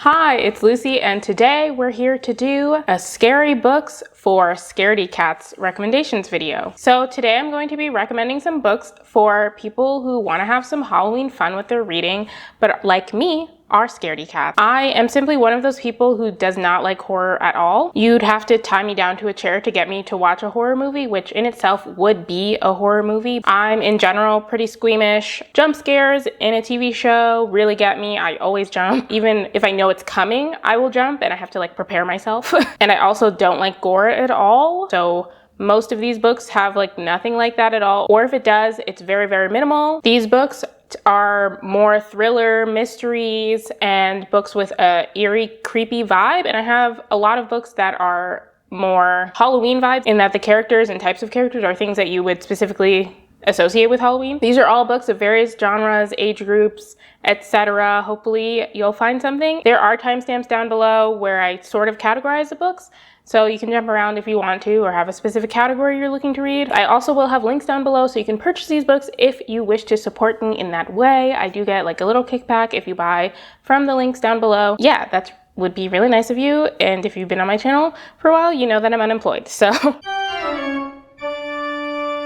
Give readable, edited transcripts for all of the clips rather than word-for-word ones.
Hi, it's Lucy, and today we're here to do a Scary Books for Scaredy Cats recommendations video. So today I'm going to be recommending some books for people who want to have some Halloween fun with their reading, but like me, are scaredy cats. I am simply one of those people who does not like horror at all. You'd have to tie me down to a chair to get me to watch a horror movie, which in itself would be a horror movie. I'm in general pretty squeamish. Jump scares in a TV show really get me. I always jump. Even if I know it's coming, I will jump and I have to like prepare myself. And I also don't like gore at all. So most of these books have like nothing like that at all. Or if it does, it's very, very minimal. These books are more thriller, mysteries, and books with a eerie, creepy vibe. And I have a lot of books that are more Halloween vibes in that the characters and types of characters are things that you would specifically associate with Halloween. These are all books of various genres, age groups, etc. Hopefully you'll find something. There are timestamps down below where I sort of categorize the books, so you can jump around if you want to or have a specific category you're looking to read. I also will have links down below so you can purchase these books if you wish to support me in that way. I do get like a little kickback if you buy from the links down below. Yeah, that would be really nice of you. And if you've been on my channel for a while, you know that I'm unemployed, so.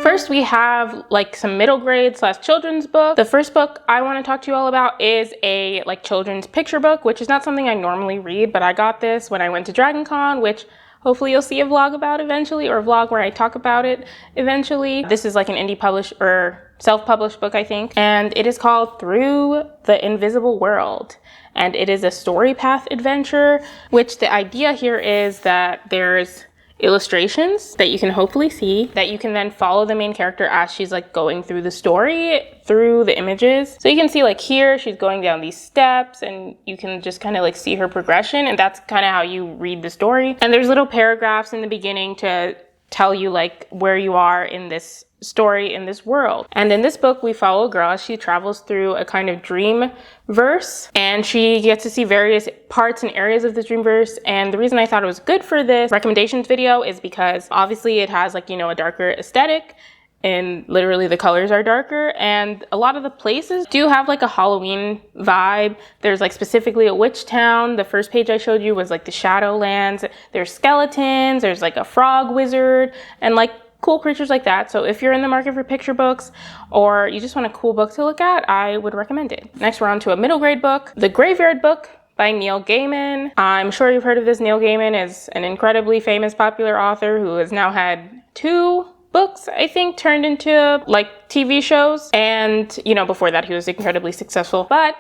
First, we have like some middle grade / children's book. The first book I want to talk to you all about is a like children's picture book, which is not something I normally read, but I got this when I went to Dragon Con, which hopefully you'll see a vlog about eventually, or a vlog where I talk about it eventually. This is like an indie published or self-published book, I think, and it is called Through the Invisible World. And it is a story path adventure, which the idea here is that there's illustrations that you can hopefully see, that you can then follow the main character as she's like going through the story through the images. So you can see like here she's going down these steps and you can just kind of like see her progression, and that's kind of how you read the story. And there's little paragraphs in the beginning to tell you like where you are in this story, in this world. And in this book we follow a girl as she travels through a kind of dream verse, and she gets to see various parts and areas of the dream verse. And the reason I thought it was good for this recommendations video is because obviously it has like, you know, a darker aesthetic, and literally the colors are darker, and a lot of the places do have like a Halloween vibe. There's like specifically a witch town. The first page I showed you was like the Shadowlands. There's skeletons, there's like a frog wizard, and like cool creatures like that. So if you're in the market for picture books or you just want a cool book to look at, I would recommend it. Next, we're on to a middle grade book, The Graveyard Book by Neil Gaiman. I'm sure you've heard of this. Neil Gaiman is an incredibly famous, popular author who has now had 2 books, I think, turned into like TV shows. And, you know, before that he was incredibly successful. But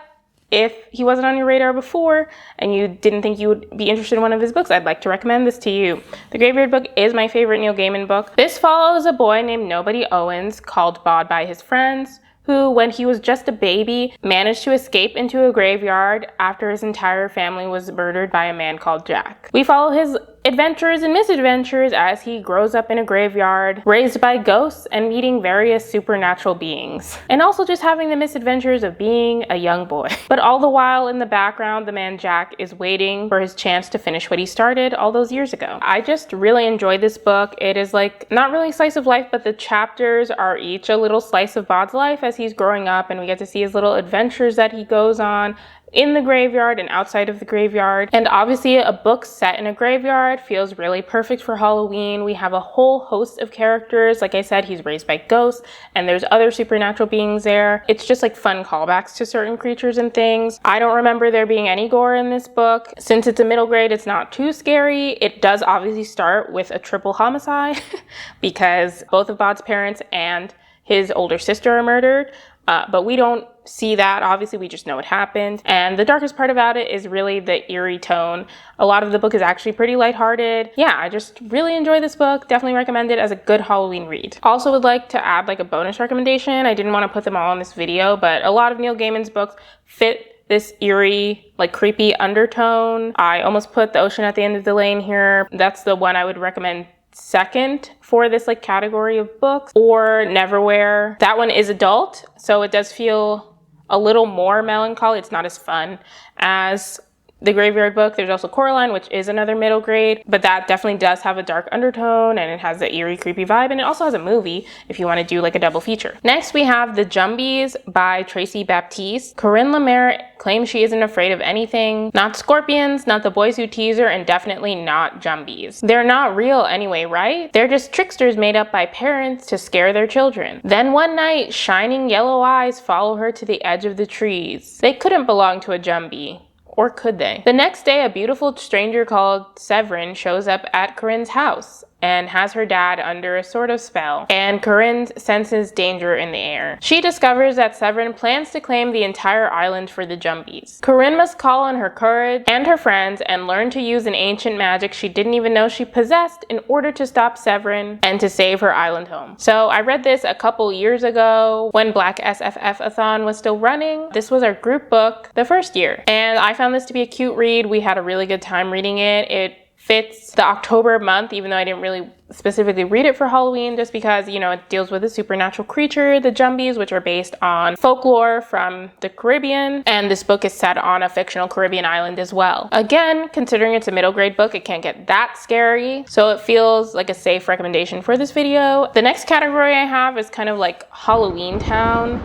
if he wasn't on your radar before and you didn't think you would be interested in one of his books, I'd like to recommend this to you. The Graveyard Book is my favorite Neil Gaiman book. This follows a boy named Nobody Owens, called Bod by his friends, who, when he was just a baby, managed to escape into a graveyard after his entire family was murdered by a man called Jack. We follow his adventures and misadventures as he grows up in a graveyard, raised by ghosts and meeting various supernatural beings, and also just having the misadventures of being a young boy. But all the while in the background, the man Jack is waiting for his chance to finish what he started all those years ago. I just really enjoyed this book. It is like not really slice of life, but the chapters are each a little slice of Bod's life as he's growing up, and we get to see his little adventures that he goes on in the graveyard and outside of the graveyard. And obviously a book set in a graveyard feels really perfect for Halloween. We have a whole host of characters. Like I said, he's raised by ghosts and there's other supernatural beings there. It's just like fun callbacks to certain creatures and things. I don't remember there being any gore in this book. Since it's a middle grade, it's not too scary. It does obviously start with a triple homicide because both of Bod's parents and his older sister are murdered. But we don't see that. Obviously, we just know it happened. And the darkest part about it is really the eerie tone. A lot of the book is actually pretty lighthearted. Yeah, I just really enjoy this book. Definitely recommend it as a good Halloween read. Also would like to add like a bonus recommendation. I didn't want to put them all in this video, but a lot of Neil Gaiman's books fit this eerie, like creepy undertone. I almost put The Ocean at the End of the Lane here. That's the one I would recommend second for this like category of books, or Neverwhere. That one is adult, so it does feel a little more melancholy. It's not as fun as the Graveyard Book. There's also Coraline, which is another middle grade, but that definitely does have a dark undertone and it has the eerie, creepy vibe, and it also has a movie if you want to do like a double feature. Next, we have The Jumbies by Tracy Baptiste. Corinne Lemaire claims she isn't afraid of anything. Not scorpions, not the boys who tease her, and definitely not Jumbies. They're not real anyway, right? They're just tricksters made up by parents to scare their children. Then one night, shining yellow eyes follow her to the edge of the trees. They couldn't belong to a Jumbie. Or could they? The next day, a beautiful stranger called Severin shows up at Corinne's house and has her dad under a sort of spell, and Corinne senses danger in the air. She discovers that Severin plans to claim the entire island for the Jumbies. Corinne must call on her courage and her friends and learn to use an ancient magic she didn't even know she possessed in order to stop Severin and to save her island home. So I read this a couple years ago when Black SFF-a-thon was still running. This was our group book the first year, and I found this to be a cute read. We had a really good time reading it. It fits the October month, even though I didn't really specifically read it for Halloween, just because, you know, it deals with a supernatural creature, the Jumbies, which are based on folklore from the Caribbean, and this book is set on a fictional Caribbean island as well. Again, considering it's a middle grade book, it can't get that scary, so it feels like a safe recommendation for this video. The next category I have is kind of like Halloweentown.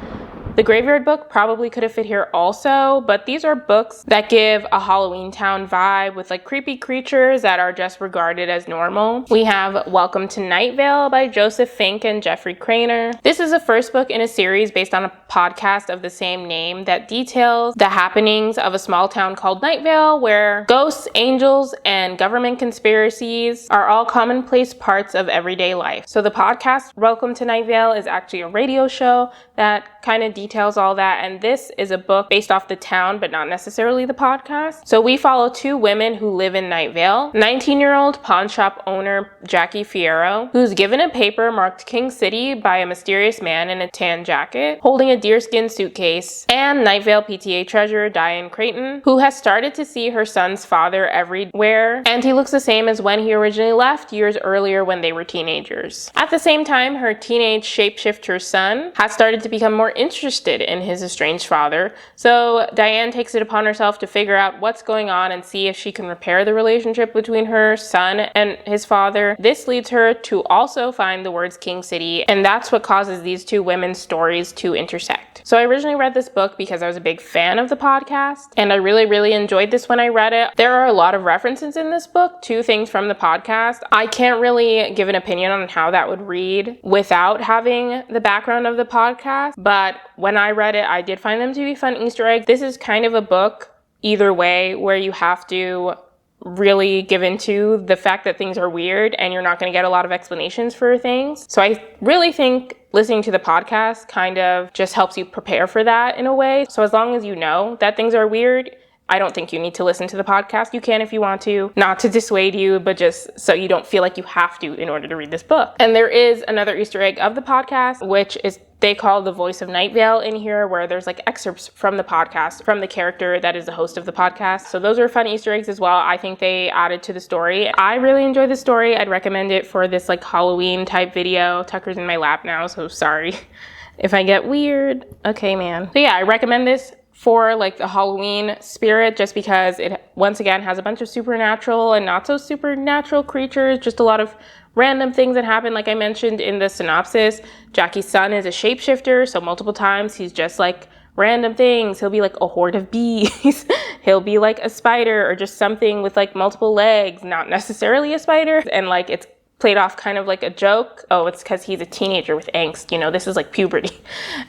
The Graveyard Book probably could have fit here also, but these are books that give a Halloweentown vibe with like creepy creatures that are just regarded as normal. We have Welcome to Night Vale by Joseph Fink and Jeffrey Craner. This is the first book in a series based on a podcast of the same name that details the happenings of a small town called Night Vale, where ghosts, angels, and government conspiracies are all commonplace parts of everyday life. So the podcast Welcome to Night Vale is actually a radio show that kind of details all that, and this is a book based off the town but not necessarily the podcast. So we follow two women who live in Night Vale. 19-year-old pawn shop owner Jackie Fierro, who's given a paper marked King City by a mysterious man in a tan jacket holding a deerskin suitcase, and Night Vale PTA treasurer Diane Creighton, who has started to see her son's father everywhere, and he looks the same as when he originally left years earlier when they were teenagers. At the same time, her teenage shapeshifter son has started to become more interested in his estranged father, so Diane takes it upon herself to figure out what's going on and see if she can repair the relationship between her son and his father. This leads her to also find the words King City, and that's what causes these two women's stories to intersect. So I originally read this book because I was a big fan of the podcast, and I really enjoyed this when I read it. There are a lot of references in this book to things from the podcast. I can't really give an opinion on how that would read without having the background of the podcast, but when I read it, I did find them to be fun Easter eggs. This is kind of a book, either way, where you have to really give into the fact that things are weird and you're not going to get a lot of explanations for things. So I really think listening to the podcast kind of just helps you prepare for that in a way. So as long as you know that things are weird, I don't think you need to listen to the podcast. You can if you want to, not to dissuade you, but just so you don't feel like you have to in order to read this book. And there is another Easter egg of the podcast, which is they call the voice of Night Vale in here, where there's like excerpts from the podcast, from the character that is the host of the podcast. So those are fun Easter eggs as well. I think they added to the story. I really enjoyed the story. I'd recommend it for this like Halloween type video. Tucker's in my lap now, so sorry if I get weird. Okay, man. So yeah, I recommend this for like the Halloween spirit, just because it once again has a bunch of supernatural and not so supernatural creatures, just a lot of random things that happen. Like I mentioned in the synopsis, Jackie's son is a shapeshifter, so multiple times he's just like random things. He'll be like a horde of bees. He'll be like a spider or just something with like multiple legs, not necessarily a spider. And like it's played off kind of like a joke. Oh, it's because he's a teenager with angst. You know, this is like puberty.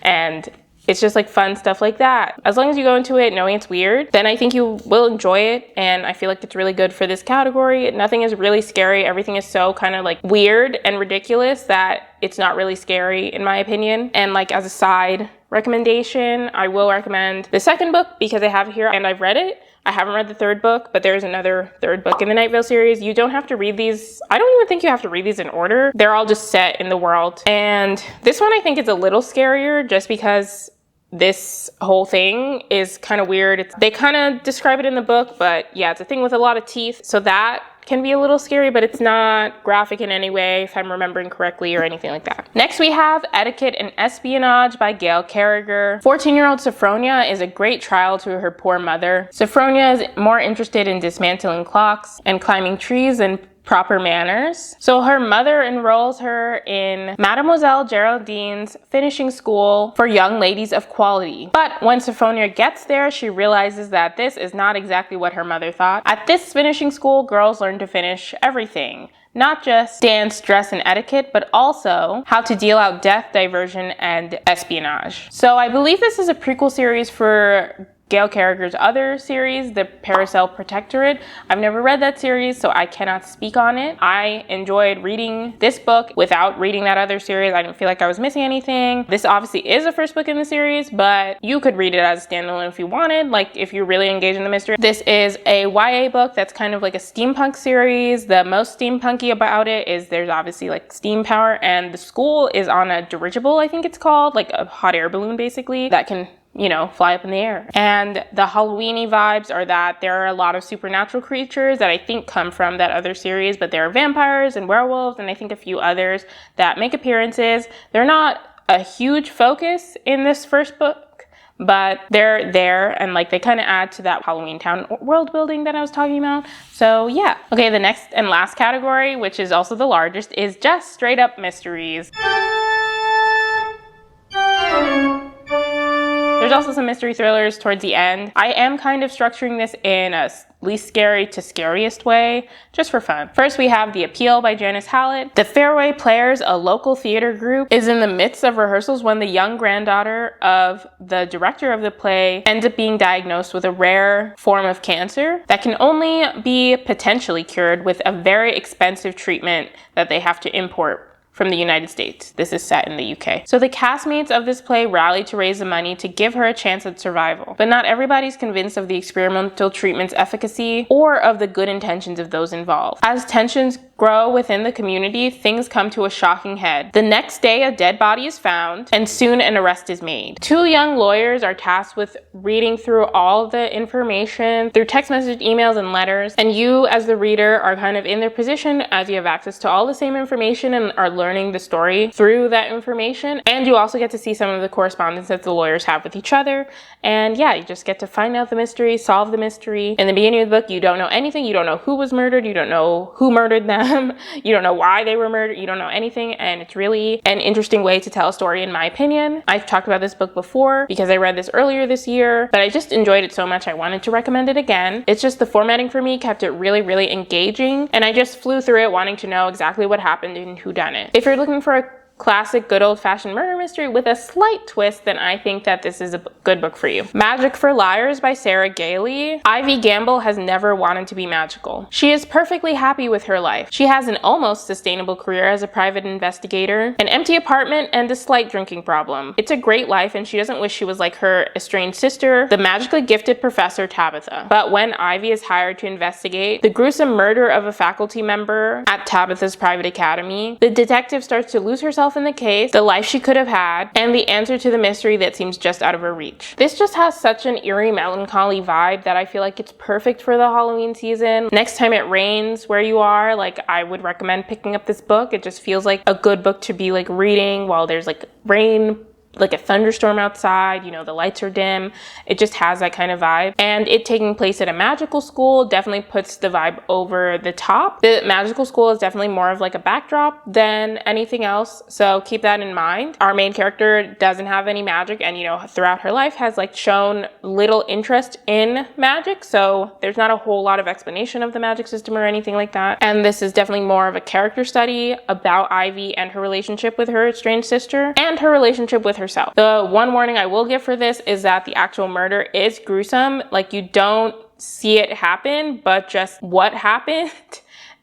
And it's just like fun stuff like that. As long as you go into it knowing it's weird, then I think you will enjoy it. And I feel like it's really good for this category. Nothing is really scary. Everything is so kind of like weird and ridiculous that it's not really scary in my opinion. And like as a side recommendation, I will recommend the second book because I have it here and I've read it. I haven't read the third book, but there's another third book in the Night Vale series. You don't have to read these. I don't even think you have to read these in order. They're all just set in the world. And this one I think is a little scarier just because this whole thing is kind of weird. They kind of describe it in the book, but yeah, it's a thing with a lot of teeth. So that can be a little scary, but it's not graphic in any way, if I'm remembering correctly, or anything like that. Next, we have Etiquette and Espionage by Gail Carriger. 14-year-old Sophronia is a great trial to her poor mother. Sophronia is more interested in dismantling clocks and climbing trees than proper manners. So her mother enrolls her in Mademoiselle Geraldine's finishing school for young ladies of quality. But when Sophronia gets there, she realizes that this is not exactly what her mother thought. At this finishing school, girls learn to finish everything. Not just dance, dress, and etiquette, but also how to deal out death, diversion, and espionage. So I believe this is a prequel series for Gail Carriger's other series, The Paracel Protectorate. I've never read that series, so I cannot speak on it. I enjoyed reading this book without reading that other series. I didn't feel like I was missing anything. This obviously is the first book in the series, but you could read it as a standalone if you wanted, like if you're really engaged in the mystery. This is a YA book that's kind of like a steampunk series. The most steampunky about it is there's obviously like steam power, and the school is on a dirigible, I think it's called, like a hot air balloon basically, that can, you know, fly up in the air. And the Halloween-y vibes are that there are a lot of supernatural creatures that I think come from that other series, but there are vampires and werewolves and I think a few others that make appearances. They're not a huge focus in this first book, but they're there and like they kind of add to that Halloweentown world building that I was talking about. So yeah. Okay, the next and last category, which is also the largest, is just straight up mysteries. There's also some mystery thrillers towards the end. I am kind of structuring this in a least scary to scariest way, just for fun. First, we have The Appeal by Janice Hallett. The Fairway Players, a local theater group, is in the midst of rehearsals when the young granddaughter of the director of the play ends up being diagnosed with a rare form of cancer that can only be potentially cured with a very expensive treatment that they have to import from the United States. This is set in the UK. So the castmates of this play rally to raise the money to give her a chance at survival. But not everybody's convinced of the experimental treatment's efficacy or of the good intentions of those involved. As tensions grow within the community, things come to a shocking head. The next day, a dead body is found, and soon an arrest is made. Two young lawyers are tasked with reading through all the information through text message, emails, and letters, and you as the reader are kind of in their position as you have access to all the same information and are learning the story through that information. And you also get to see some of the correspondence that the lawyers have with each other. And yeah, you just get to find out the mystery, solve the mystery. In the beginning of the book, you don't know anything. You don't know who was murdered. You don't know who murdered them. You don't know why they were murdered. You don't know anything. And it's really an interesting way to tell a story, in my opinion. I've talked about this book before because I read this earlier this year, but I just enjoyed it so much I wanted to recommend it again. It's just the formatting for me kept it really, really engaging. And I just flew through it wanting to know exactly what happened and who done it. If you're looking for a classic good old-fashioned murder mystery with a slight twist, then I think that this is a good book for you. Magic for Liars by Sarah Gailey. Ivy Gamble has never wanted to be magical. She is perfectly happy with her life. She has an almost sustainable career as a private investigator, an empty apartment, and a slight drinking problem. It's a great life, and she doesn't wish she was like her estranged sister, the magically gifted Professor Tabitha. But when Ivy is hired to investigate the gruesome murder of a faculty member at Tabitha's private academy, the detective starts to lose herself in the case, the life she could have had, and the answer to the mystery that seems just out of her reach. This just has such an eerie, melancholy vibe that I feel like it's perfect for the Halloween season. Next time it rains where you are, like, I would recommend picking up this book. It just feels like a good book to be like reading while there's like rain, like a thunderstorm outside, you know, the lights are dim. It just has that kind of vibe. And it taking place at a magical school definitely puts the vibe over the top. The magical school is definitely more of like a backdrop than anything else, so keep that in mind. Our main character doesn't have any magic, and, you know, throughout her life has like shown little interest in magic, so there's not a whole lot of explanation of the magic system or anything like that. And this is definitely more of a character study about Ivy and her relationship with her estranged sister and her relationship with herself. The one warning I will give for this is that the actual murder is gruesome. Like, you don't see it happen, but just what happened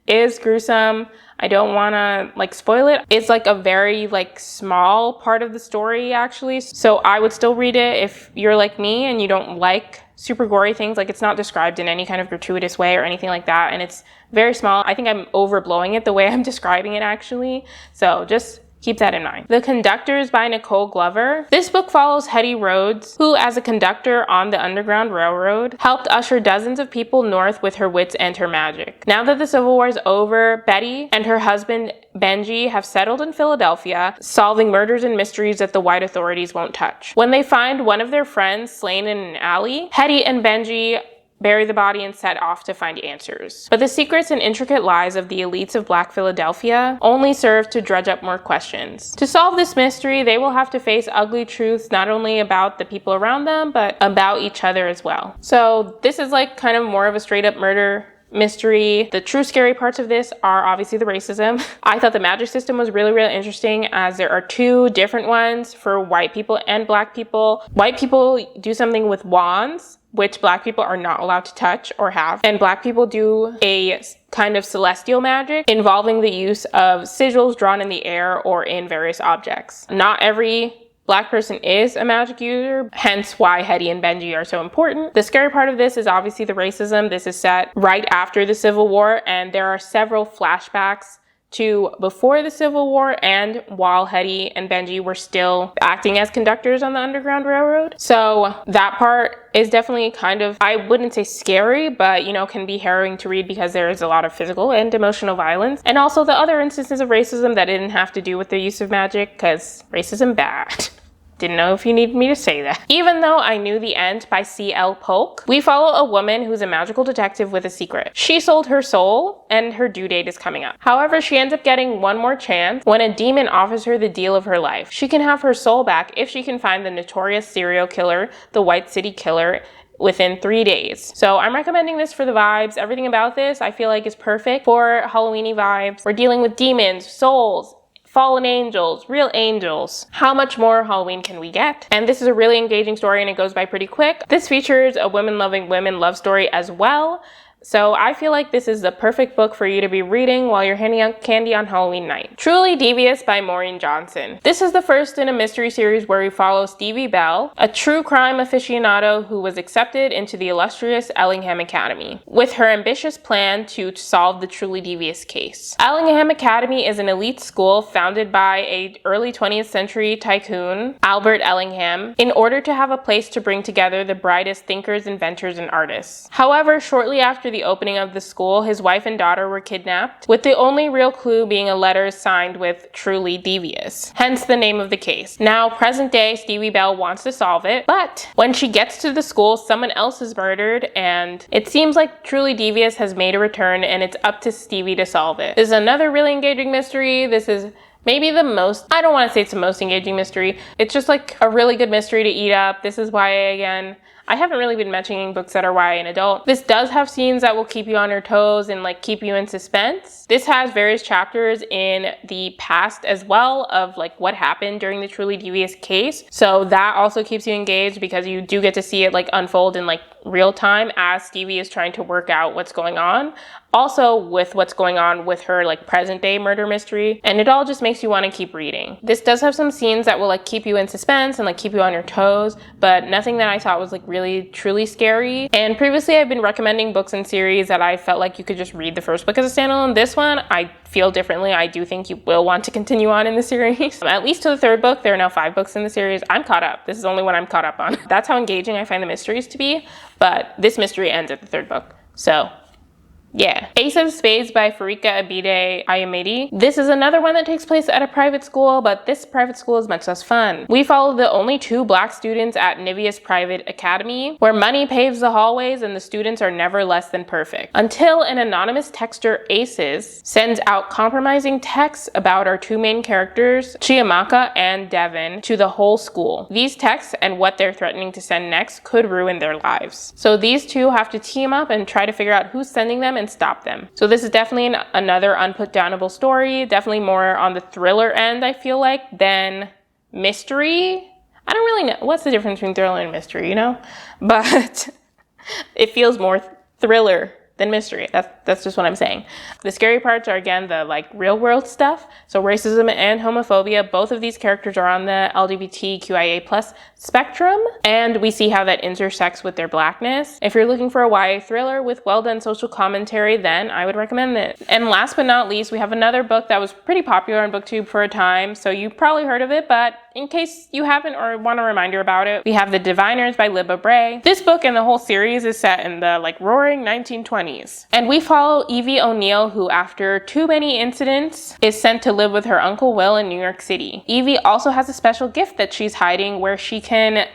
is gruesome. I don't want to like spoil it. It's like a very like small part of the story actually. So I would still read it if you're like me and you don't like super gory things. Like, it's not described in any kind of gratuitous way or anything like that. And it's very small. I think I'm overblowing it the way I'm describing it actually. So just Keep that in mind. The Conductors by Nicole Glover. This book follows Hetty Rhodes, who as a conductor on the Underground Railroad, helped usher dozens of people north with her wits and her magic. Now that the Civil War is over, Betty and her husband Benji have settled in Philadelphia, solving murders and mysteries that the white authorities won't touch. When they find one of their friends slain in an alley, Hetty and Benji bury the body and set off to find answers. But the secrets and intricate lies of the elites of Black Philadelphia only serve to dredge up more questions. To solve this mystery, they will have to face ugly truths not only about the people around them, but about each other as well. So this is like kind of more of a straight up murder mystery. The true scary parts of this are obviously the racism. I thought the magic system was really, really interesting, as there are two different ones for white people and Black people. White people do something with wands, which Black people are not allowed to touch or have. And Black people do a kind of celestial magic involving the use of sigils drawn in the air or in various objects. Not every Black person is a magic user, hence why Hetty and Benji are so important. The scary part of this is obviously the racism. This is set right after the Civil War, and there are several flashbacks to before the Civil War and while Hetty and Benji were still acting as conductors on the Underground Railroad. So that part is definitely kind of, I wouldn't say scary, but you know, can be harrowing to read because there is a lot of physical and emotional violence. And also the other instances of racism that didn't have to do with the use of magic, because racism bad. Didn't know if you needed me to say that. Even though I Knew the End by C.L. Polk, we follow a woman who's a magical detective with a secret. She sold her soul and her due date is coming up. However, she ends up getting one more chance when a demon offers her the deal of her life. She can have her soul back if she can find the notorious serial killer, the White City Killer, within 3 days. So I'm recommending this for the vibes. Everything about this I feel like is perfect for Halloween-y vibes. We're dealing with demons, souls, fallen angels, real angels. How much more Halloween can we get? And this is a really engaging story and it goes by pretty quick. This features a women-loving women love story as well. So I feel like this is the perfect book for you to be reading while you're handing out candy on Halloween night. Truly Devious by Maureen Johnson. This is the first in a mystery series where we follow Stevie Bell, a true crime aficionado who was accepted into the illustrious Ellingham Academy, with her ambitious plan to solve the Truly Devious case. Ellingham Academy is an elite school founded by a early 20th century tycoon, Albert Ellingham, in order to have a place to bring together the brightest thinkers, inventors, and artists. However, shortly after the opening of the school, his wife and daughter were kidnapped, with the only real clue being a letter signed with Truly Devious, hence the name of the case. Now, present day, Stevie Bell wants to solve it, but when she gets to the school, someone else is murdered, and it seems like Truly Devious has made a return, and it's up to Stevie to solve it. This is another really engaging mystery. This is maybe the most, I don't want to say it's the most engaging mystery. It's just like a really good mystery to eat up. This is YA again. I haven't really been mentioning books that are YA and adult. This does have scenes that will keep you on your toes and like keep you in suspense. This has various chapters in the past as well of like what happened during the Truly Devious case. So that also keeps you engaged because you do get to see it like unfold in like real time as Stevie is trying to work out what's going on. Also with what's going on with her like present day murder mystery, and it all just makes you want to keep reading. This does have some scenes that will like keep you in suspense and like keep you on your toes, but nothing that I thought was like really truly scary. And previously I've been recommending books and series that I felt like you could just read the first book as a standalone. This one I feel differently. I do think you will want to continue on in the series. At least to the third book. There are now 5 books in the series. I'm caught up. This is the only one I'm caught up on. That's how engaging I find the mysteries to be, but this mystery ends at the 3rd book. So yeah. Ace of Spades by Farika Abide Ayamidi. This is another one that takes place at a private school, but this private school is much less fun. We follow the only 2 black students at Nivea's private academy, where money paves the hallways and the students are never less than perfect. Until an anonymous texter, Aces, sends out compromising texts about our 2 main characters, Chiamaka and Devin, to the whole school. These texts and what they're threatening to send next could ruin their lives. So these 2 have to team up and try to figure out who's sending them and stop them. So this is definitely another unputdownable story, definitely more on the thriller end, I feel like, than mystery. I don't really know what's the difference between thriller and mystery, you know, but it feels more thriller than mystery. That's just what I'm saying. The scary parts are, again, the like real world stuff. So racism and homophobia, both of these characters are on the LGBTQIA+ spectrum, and we see how that intersects with their blackness. If you're looking for a YA thriller with well done social commentary, then I would recommend it. And last but not least, we have another book that was pretty popular on BookTube for a time, so you've probably heard of it, but in case you haven't or want a reminder about it, we have The Diviners by Libba Bray. This book and the whole series is set in the like roaring 1920s. And we follow Evie O'Neill, who after too many incidents is sent to live with her Uncle Will in New York City. Evie also has a special gift that she's hiding where she can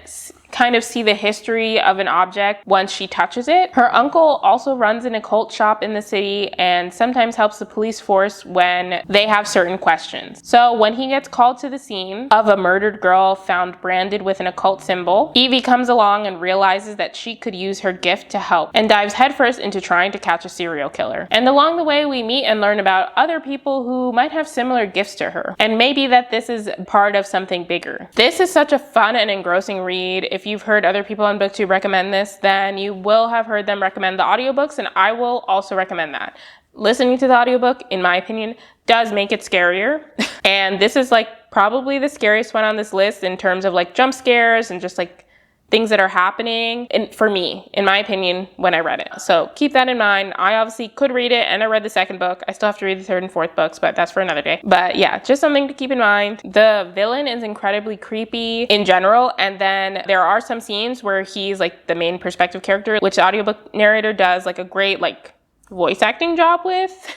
kind of see the history of an object once she touches it. Her uncle also runs an occult shop in the city and sometimes helps the police force when they have certain questions. So when he gets called to the scene of a murdered girl found branded with an occult symbol, Evie comes along and realizes that she could use her gift to help and dives headfirst into trying to catch a serial killer. And along the way, we meet and learn about other people who might have similar gifts to her, and maybe that this is part of something bigger. This is such a fun and engrossing read. If you've heard other people on BookTube recommend this, then you will have heard them recommend the audiobooks, and I will also recommend that. Listening to the audiobook, in my opinion, does make it scarier. And this is like probably the scariest one on this list in terms of like jump scares and just like things that are happening, and for me, in my opinion, when I read it. So keep that in mind. I obviously could read it, and I read the second book. I still have to read the third and fourth books, but that's for another day. But yeah, just something to keep in mind. The villain is incredibly creepy in general, and then there are some scenes where he's like the main perspective character, which the audiobook narrator does like a great like voice acting job with,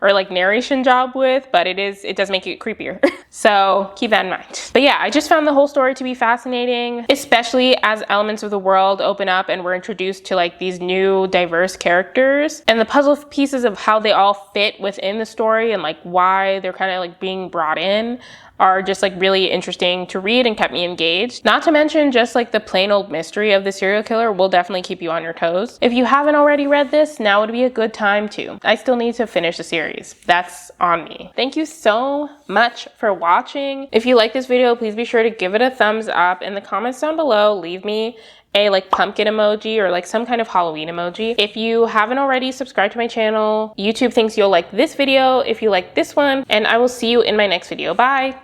or like narration job with, but it does make it creepier. So keep that in mind. But yeah, I just found the whole story to be fascinating, especially as elements of the world open up and we're introduced to like these new diverse characters, and the puzzle pieces of how they all fit within the story and like why they're kind of like being brought in are just like really interesting to read and kept me engaged. Not to mention just like the plain old mystery of the serial killer will definitely keep you on your toes. If you haven't already read this, now would be a good time to. I still need to finish the series. That's on me. Thank you so much for watching. If you like this video, please be sure to give it a thumbs up. In the comments down below, leave me a like pumpkin emoji or like some kind of Halloween emoji. If you haven't already, subscribe to my channel. YouTube thinks you'll like this video if you like this one, and I will see you in my next video. Bye.